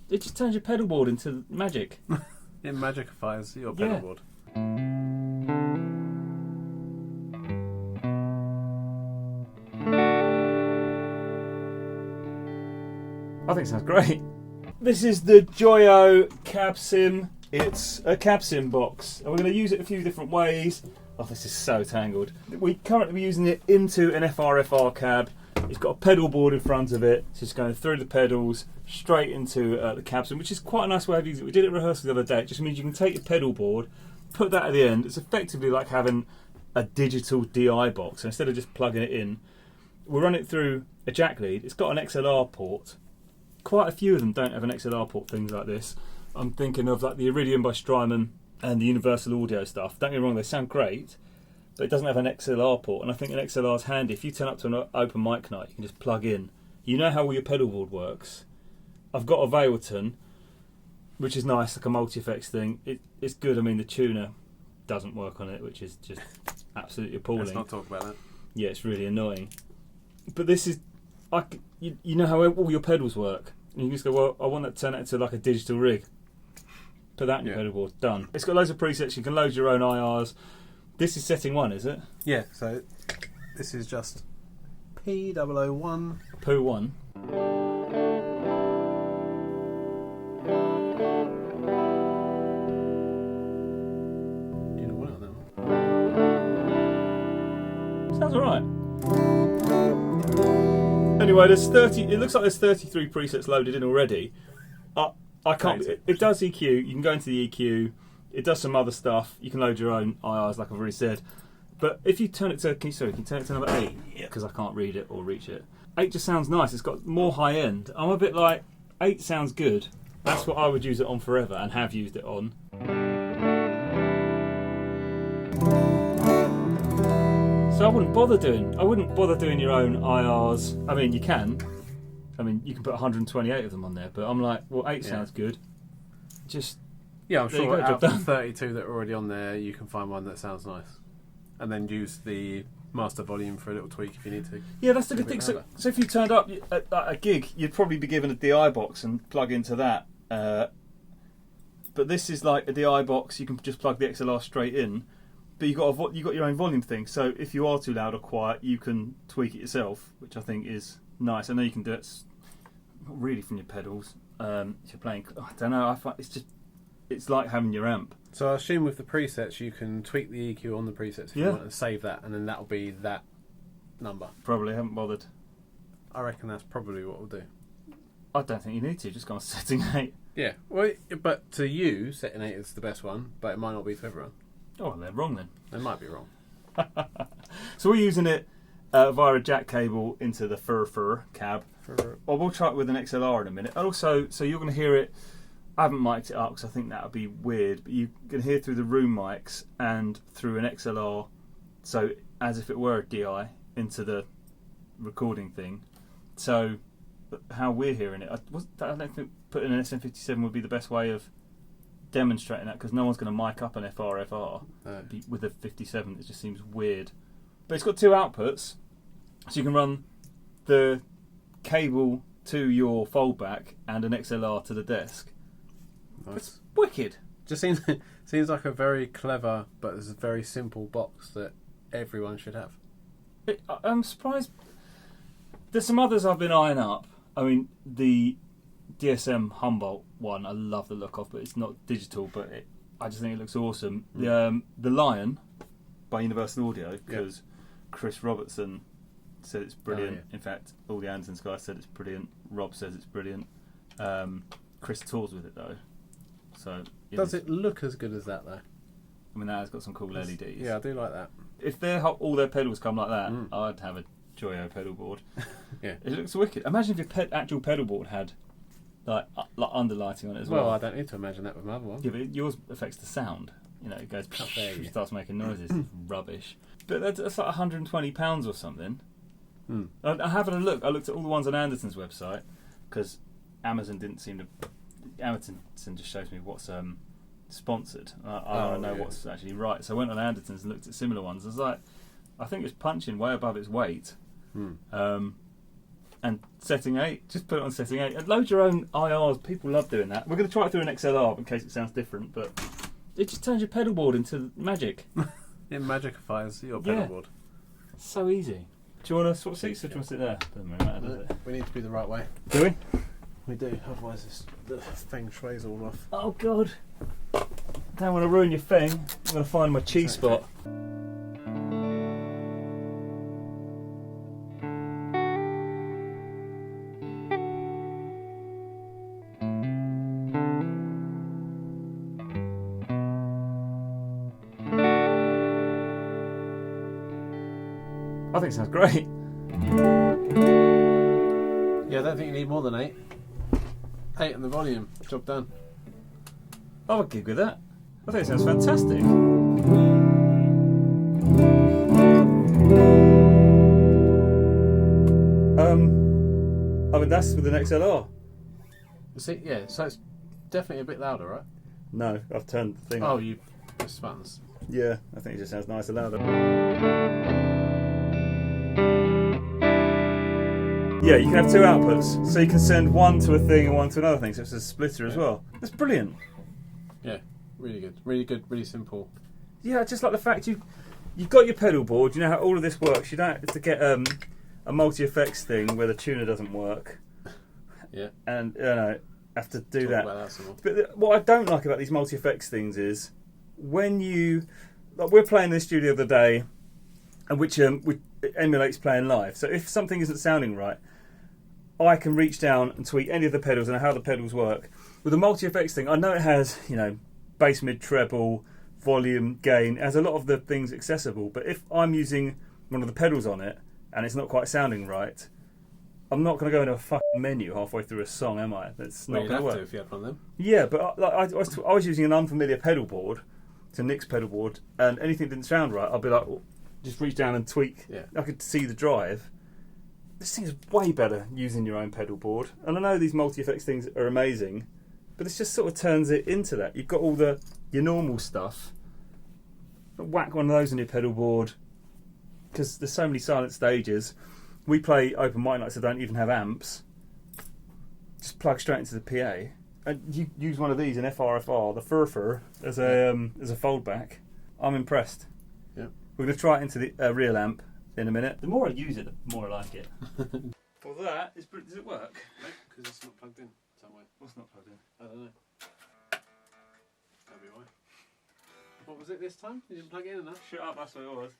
it just turns your pedalboard into magic. It magicifies your pedalboard. I think it sounds great. This is the Joyo Cab Sim. It's a cab sim box, and we're going to use it a few different ways. Oh, this is so tangled. We currently be using it into an FRFR cab. It's got a pedal board in front of it, so it's going through the pedals straight into the cab sim, which is quite a nice way of using it. We did it at rehearsal the other day. It just means you can take your pedal board, put that at the end. It's effectively like having a digital DI box. So instead of just plugging it in, we'll run it through a jack lead. It's got an XLR port. Quite a few of them don't have an XLR port, things like this. I'm thinking of like the Iridium by Strymon and the Universal Audio stuff. Don't get me wrong, they sound great, but it doesn't have an XLR port, and I think an XLR is handy. If you turn up to an open mic night, you can just plug in. You know how all your pedal board works. I've got a Pherotone, which is nice, like a multi-effects thing. It's good. I mean, the tuner doesn't work on it, which is just absolutely appalling. Let's not talk about that. Yeah, it's really annoying. But this is, you know how all your pedals work. And you can just go, well, I want to turn it into like a digital rig. Put that in your pedal board, done. It's got loads of presets, you can load your own IRs. This is setting 1, is it? Yeah, so this is just P001. Poo 1. You know what, that one? Sounds alright. Anyway, there's 30. It looks like there's 33 presets loaded in already. I can't. It does EQ. You can go into the EQ. It does some other stuff. You can load your own IRs, like I've already said. But if you turn it to, can you turn it to number 8? Because I can't read it or reach it. 8 just sounds nice. It's got more high end. I'm a bit like 8 sounds good. That's what I would use it on forever and have used it on. So I wouldn't bother doing your own IRs. I mean, you can. I mean, you can put 128 of them on there, but I'm like, well, 8 sounds good. Just I'm sure out of the 32 that are already on there, you can find one that sounds nice, and then use the master volume for a little tweak if you need to. Yeah, that's the good thing. So if you turned up at a gig, you'd probably be given a DI box and plug into that. But this is like a DI box. You can just plug the XLR straight in. But you got your own volume thing. So if you are too loud or quiet, you can tweak it yourself, which I think is nice. I know you can do it not really from your pedals. If you're playing, I don't know. I find it's like having your amp. So I assume with the presets, you can tweak the EQ on the presets if you want and save that, and then that'll be that number. Probably haven't bothered. I reckon that's probably what we'll do. I don't think you need to. Just go on setting 8. Yeah, well, but to you, setting 8 is the best one, but it might not be to everyone. Oh, they're wrong then. They might be wrong. So we're using it via a jack cable into the Pherotone cab. Or we'll try it with an XLR in a minute. Also, so you're going to hear it. I haven't mic'd it up because I think that would be weird, but you can hear through the room mics and through an XLR, so as if it were a DI into the recording thing. So how we're hearing it, I don't think putting an SM57 would be the best way of demonstrating that, because no one's going to mic up an FRFR with a 57. It just seems weird. But it's got 2 outputs, so you can run the cable to your foldback and an XLR to the desk. Nice. It's wicked. Just seems like a very clever but it's a very simple box that everyone should have. I'm surprised. There's some others I've been eyeing up. I mean, the DSM Humboldt one, I love the look of, but it's not digital. But I just think it looks awesome. The Lion by Universal Audio, because Chris Robertson said it's brilliant. In fact, all the Andertons guys said it's brilliant. Rob says it's brilliant. Chris tours with it though. So does it look as good as that though? I mean, that has got some cool LEDs. Yeah, I do like that. If all their pedals come like that, I'd have a Joyo pedal board. Yeah, it looks wicked. Imagine if your actual pedal board had like underlighting on it as well. Well, I don't need to imagine that with my other one. Yeah, but yours affects the sound. You know, it goes it starts making noises. It's rubbish. But that's like £120 or something. I having a look. I looked at all the ones on Anderton's website because Amazon didn't seem to. Amazon just shows me what's sponsored. I don't know what's actually right. So I went on Anderton's and looked at similar ones. I was like, I think it's punching way above its weight. and setting 8. Just put it on setting 8. And load your own IRs. People love doing that. We're going to try it through an XLR in case it sounds different, but it just turns your pedal board into magic. It magicifies your pedal board. So easy. Do you want to swap seats or do you want to sit there? Doesn't really matter, does it? We need to be the right way. Do we? We do, otherwise the feng shui's all off. Oh God. Don't want to ruin your thing. I'm going to find my cheese spot. I think it sounds great. Yeah, I don't think you need more than 8. 8 in the volume. Job done. I would gig with that. I think it sounds fantastic. I mean, that's with an XLR. See, yeah, so it's definitely a bit louder, right? No, I've turned the thing. Oh, you pressed buttons. Yeah, I think it just sounds nicer louder. Yeah, you can have 2 outputs, so you can send one to a thing and one to another thing, so it's a splitter as well. That's brilliant. Yeah, really good, really simple. Yeah, I just like the fact you've got your pedal board. You know how all of this works. You don't have to get a multi-effects thing where the tuner doesn't work. Yeah. And have to do that. About that some more. But what I don't like about these multi-effects things is when we're playing in the studio the other day, and which emulates playing live. So if something isn't sounding right, I can reach down and tweak any of the pedals and how the pedals work. With the multi-effects thing, I know it has, bass, mid, treble, volume, gain. It has a lot of the things accessible. But if I'm using one of the pedals on it and it's not quite sounding right, I'm not going to go into a fucking menu halfway through a song, am I? That's not going to work. If you had one of them. Yeah, but I was using an unfamiliar pedal board, it's a Nick's pedal board, and anything didn't sound right, I'd be like, just reach down and tweak. Yeah. I could see the drive. This thing is way better using your own pedal board. And I know these multi-effects things are amazing, but it just sort of turns it into that. You've got all your normal stuff. Whack one of those on your pedal board, because there's so many silent stages. We play open mic nights that don't even have amps. Just plug straight into the PA. And you use one of these, an FRFR, the Furfur, as a foldback. I'm impressed. Yeah. We're going to try it into the real amp in a minute. The more I use it, the more I like it. For that, does it work? No, because it's not plugged in somewhere. What's not plugged in? I don't know. That'll be why. What was it this time? You didn't plug it in enough? Shut up, that's what it was.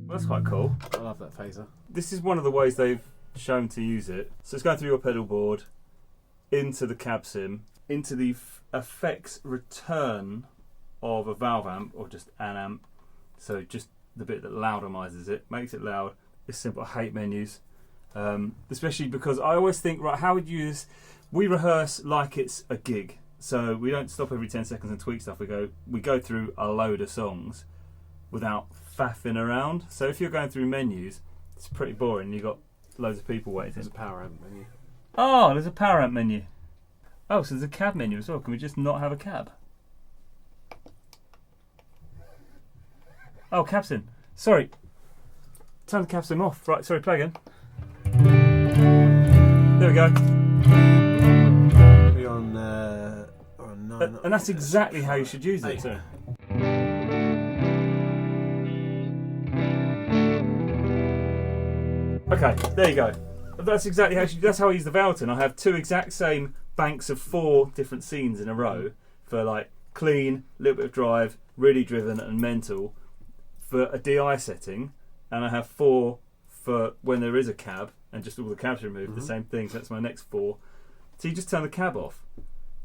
Well, that's quite cool. I love that phaser. This is one of the ways they've shown to use it. So it's going through your pedal board, into the cab sim, into the effects return of a valve amp, or just an amp. So just the bit that loudemizes it, makes it loud. It's simple. I hate menus. Especially because I always think, right, how would you use... We rehearse like it's a gig. So we don't stop every 10 seconds and tweak stuff. We go through a load of songs without faffing around. So if you're going through menus, it's pretty boring. You've got loads of people waiting. There's a power amp menu. Oh, there's a power amp menu. Oh, so there's a cab menu as well. Can we just not have a cab? Oh, cab sim. Sorry. Turn the cab sim off. Right, sorry, play again. There we go. We're on 9. And that's exactly how you should use it. So. Okay, there you go. That's exactly that's how I use the Pherotone. I have 2 exact same banks of 4 different scenes in a row for like clean, little bit of drive, really driven and mental for a DI setting, and I have 4 for when there is a cab and just all the cabs removed, the same thing, so that's my next 4. So you just turn the cab off.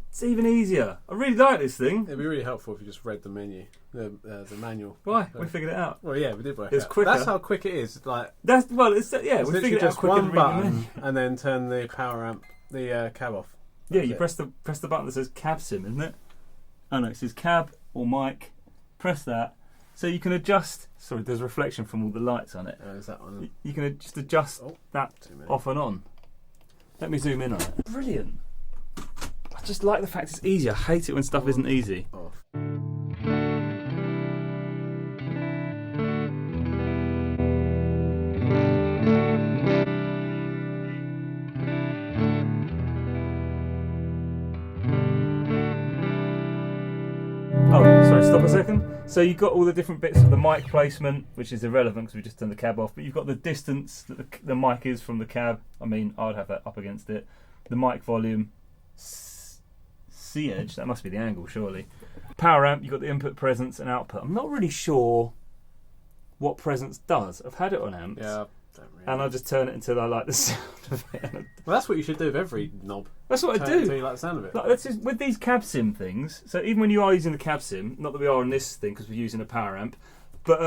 It's even easier. I really like this thing. It'd be really helpful if you just read the menu, the manual. Why? We figured it out. Well, yeah, we did work. It's out. quicker. That's how quick it is. Like we figured it out just quicker one than reading the button, menu. and then turn the power amp, the cab off. Yeah, you press the button that says cab sim, isn't it? Oh no, it says cab or mic. Press that, so you can adjust. Sorry, there's reflection from all the lights on it. Oh, is that one? You can just adjust that off and on. Let me zoom in on it. Brilliant. I I just like the fact it's easy. I hate it when stuff isn't easy. Off. Oh, sorry, stop a second. So you've got all the different bits of the mic placement, which is irrelevant because we just turned the cab off, but you've got the distance that the mic is from the cab. I mean, I'd have that up against it. The mic volume, C edge, that must be the angle, surely. Power amp, you've got the input, presence, and output. I'm not really sure what presence does. I've had it on amps. Yeah, don't really. And I just turn it until I like the sound of it. Well, that's what you should do with every knob. That's what I Turn it do. until you like the sound of it. Like, that's just, with these cab sim things, so even when you are using the cab sim, not that we are on this thing because we're using a power amp, but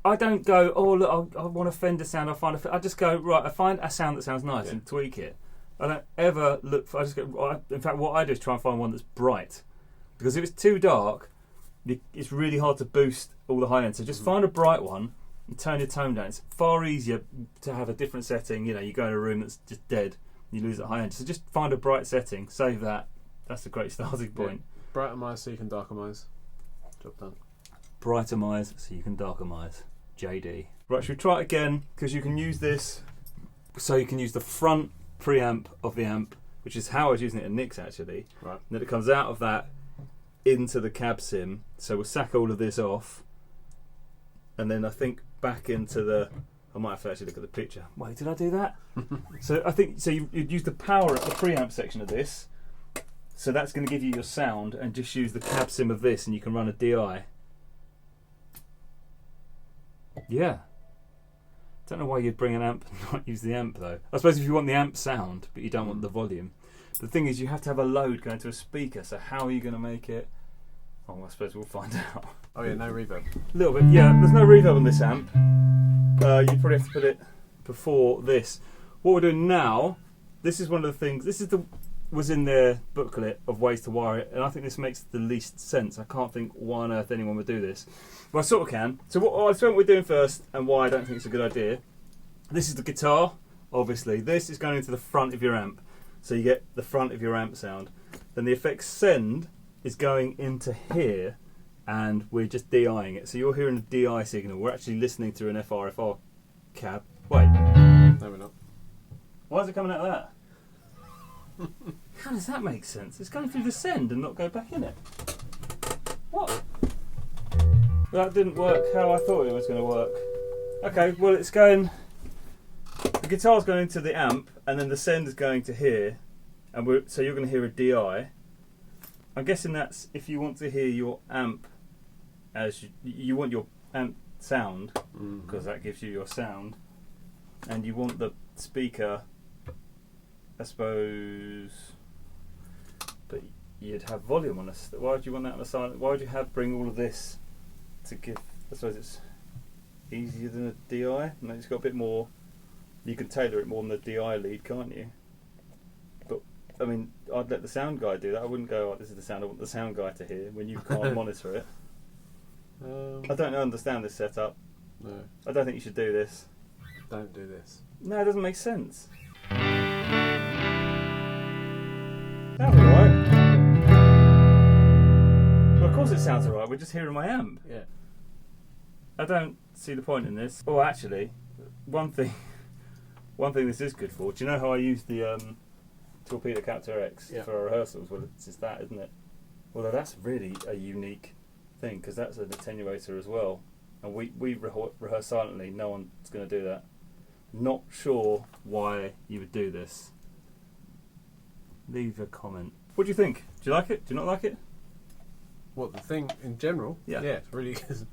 I don't go, oh look, I want a Fender sound, I just go, right, I find a sound that sounds nice and tweak it. I don't ever look for, in fact what I do is try and find one that's bright, because if it's too dark, it's really hard to boost all the high end, so just find a bright one and turn your tone down. It's far easier to have a different setting, you go in a room that's just dead, you lose the high end. So just find a bright setting, save that. That's a great starting point. Yeah. Brightemize so you can darkemize. Job done. Brightemize so you can darkemize. JD. Right, should we try it again? Because you can use this, so you can use the front preamp of the amp, which is how I was using it in Nick's actually. Right. And then it comes out of that into the cab sim. So we'll sack all of this off, and then I think back into the. I might have to actually look at the picture. Wait, did I do that? So I think you'd use the power at the preamp section of this. So that's going to give you your sound, and just use the cab sim of this, and you can run a DI. Yeah. Don't know why you'd bring an amp and not use the amp though. I suppose if you want the amp sound, but you don't want the volume. The thing is, you have to have a load going to a speaker. So how are you going to make it? Oh, I suppose we'll find out. Oh yeah, no reverb. A little bit, yeah. There's no reverb on this amp. You probably have to put it before this. What we're doing now, this is one of the things. This is was in their booklet of ways to wire it, and I think this makes the least sense. I can't think why on earth anyone would do this. Well, I sort of can. So I'll explain what we're doing first, and why I don't think it's a good idea. This is the guitar, obviously. This is going into the front of your amp, so you get the front of your amp sound. Then the effects send is going into here, and we're just DIing it. So you're hearing a DI signal. We're actually listening through an FR cab. Wait. No, we're not. Why is it coming out of that? How does that make sense? It's going through the send and not go back in it. What? That didn't work how I thought it was going to work. Okay, well it's going... The guitar's going into the amp, and then the send is going to here, and so you're going to hear a DI. I'm guessing that's if you want to hear your amp as you want your amp sound, because that gives you your sound, and you want the speaker, I suppose, but you'd have volume on this. Why would you want that on the side? Why would you bring all of this to give? I suppose it's easier than a DI. No, it's got a bit more. You can tailor it more than the DI lead, can't you? But I mean, I'd let the sound guy do that. I wouldn't go, oh, this is the sound I want the sound guy to hear when you can't monitor it. I don't understand this setup. No. I don't think you should do this. Don't do this. No, it doesn't make sense. Sounds alright. Well, of course it sounds alright. We're just hearing my amp. Yeah. I don't see the point in this. Oh, actually, one thing this is good for. Do you know how I use the Torpedo Captor X for our rehearsals? Well, it's just that, isn't it? Although that's really a unique thing, because that's an attenuator as well, and we rehearse silently. No one's going to do that. Not sure why you would do this. Leave a comment. What do you think? Do you like it? Do you not like it? What, the thing in general? Yeah. Yeah, it's really good.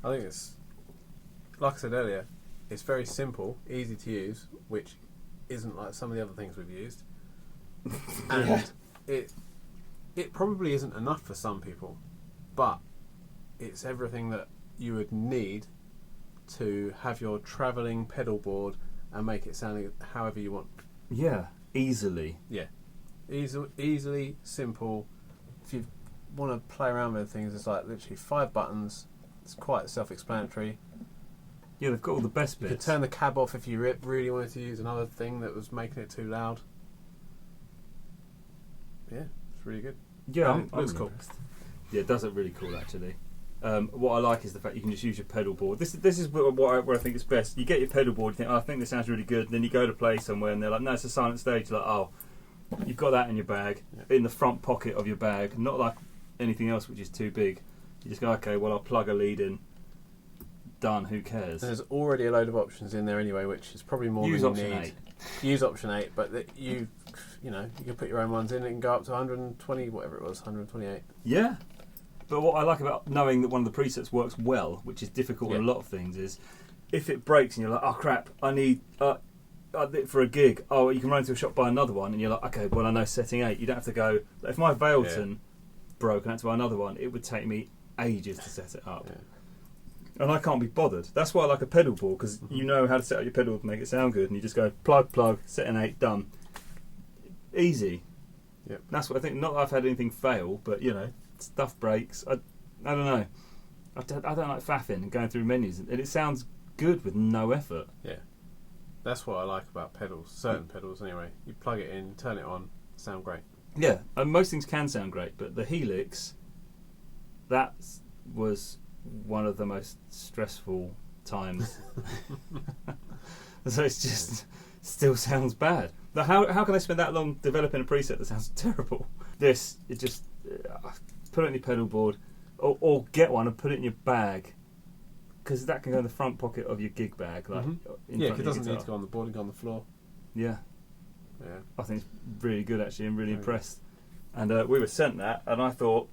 I think it's, like I said earlier, it's very simple, easy to use, which isn't like some of the other things we've used. And it probably isn't enough for some people, but it's everything that you would need to have your travelling pedal board and make it sound however you want. Yeah, easily. Yeah, easily, simple. If you want to play around with things, it's like literally 5 buttons. It's quite self-explanatory. Yeah, they've got all the best bits. You could turn the cab off if you really wanted to use another thing that was making it too loud. Yeah, it's really good. Yeah, I'm looks cool. impressed. Yeah, it does look really cool actually. What I like is the fact you can just use your pedal board. This is where I think it's best. You get your pedal board, you think, oh, I think this sounds really good. And then you go to play somewhere and they're like, no, it's a silent stage. You're like, oh, you've got that in your bag, in the front pocket of your bag, not like anything else which is too big. You just go, okay, well, I'll plug a lead in. Done, who cares? There's already a load of options in there anyway, which is probably more Use than option you need. 8. Use option 8, but you can put your own ones in. It can go up to 120, whatever it was, 128. Yeah. But what I like about knowing that one of the presets works well, which is difficult with a lot of things, is if it breaks and you're like, oh crap, I need for a gig. Oh, you can run into a shop, buy another one, and you're like, okay, well I know setting 8. You don't have to go. If my Pherotone broke and I had to buy another one, it would take me ages to set it up. Yeah. And I can't be bothered. That's why I like a pedal board, because you know how to set up your pedal to make it sound good, and you just go plug, setting 8, done. Easy. Yep. That's what I think. Not that I've had anything fail, but stuff breaks. I don't know. I don't like faffing and going through menus, and it sounds good with no effort. Yeah, that's what I like about pedals. Certain pedals, anyway. You plug it in, turn it on, sound great. Yeah, and most things can sound great, but the Helix, that was one of the most stressful times. So it's just still sounds bad. But how can I spend that long developing a preset that sounds terrible? It just put it on your pedal board, or get one and put it in your bag, because that can go in the front pocket of your gig bag. Like it doesn't need to go on the board, it can go on the floor. Yeah. I think it's really good actually. I'm really impressed. And we were sent that, and I thought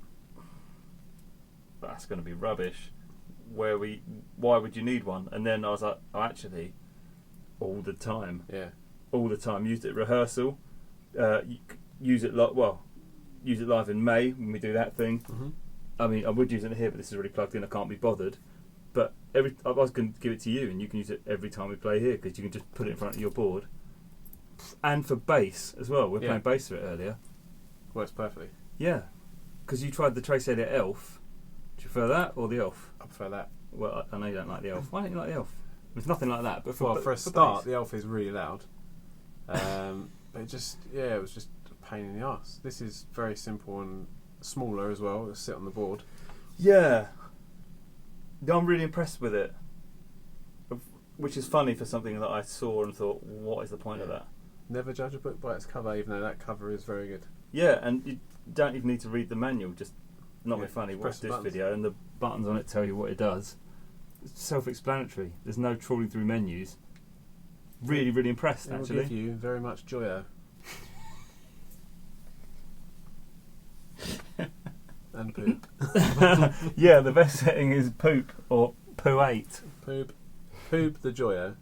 that's going to be rubbish. Why would you need one? And then I was like, oh, actually, all the time. Yeah. All the time. Used it at rehearsal. Use it live in May when we do that thing. I mean, I would use it here, but this is already plugged in. I can't be bothered. But I was going to give it to you, and you can use it every time we play here, because you can just put it in front of your board. And for bass as well. We're playing bass for it earlier. Works perfectly. Yeah, because you tried the Trace Editor Elf. Do you prefer that or the Elf? I prefer that. Well, I know you don't like the Elf. Why don't you like the Elf? There's nothing like that. But for a start, bass, the Elf is really loud. But it was just a pain in the arse. This is very simple and smaller as well. It'll sit on the board. Yeah. I'm really impressed with it. Which is funny for something that I saw and thought, what is the point of that? Never judge a book by its cover, even though that cover is very good. Yeah, and you don't even need to read the manual. Just not be funny. Watch this video, and the buttons on it tell you what it does. It's self-explanatory. There's no trawling through menus. Really, really impressed. Actually, will give you very much Joyo. And poop. Yeah, the best setting is poop or poo 8. Poop the Joyo.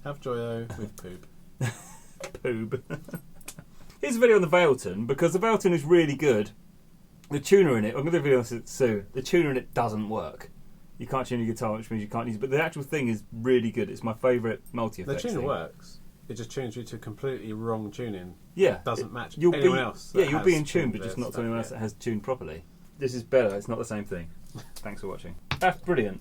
Have Joyo with poop. Poob. Here's a video on the Pherotone, because the Pherotone is really good. The tuner in it, I'm going to do a video on it soon. The tuner in it doesn't work. You can't tune your guitar, which means you can't use it. But the actual thing is really good. It's my favourite multi-effects. The tuner works. It just tunes you to completely wrong tuning. Yeah. It doesn't match anyone else. Yeah, you'll be in tune, but just not to anyone else that has tuned properly. This is better. It's not the same thing. Thanks for watching. That's brilliant.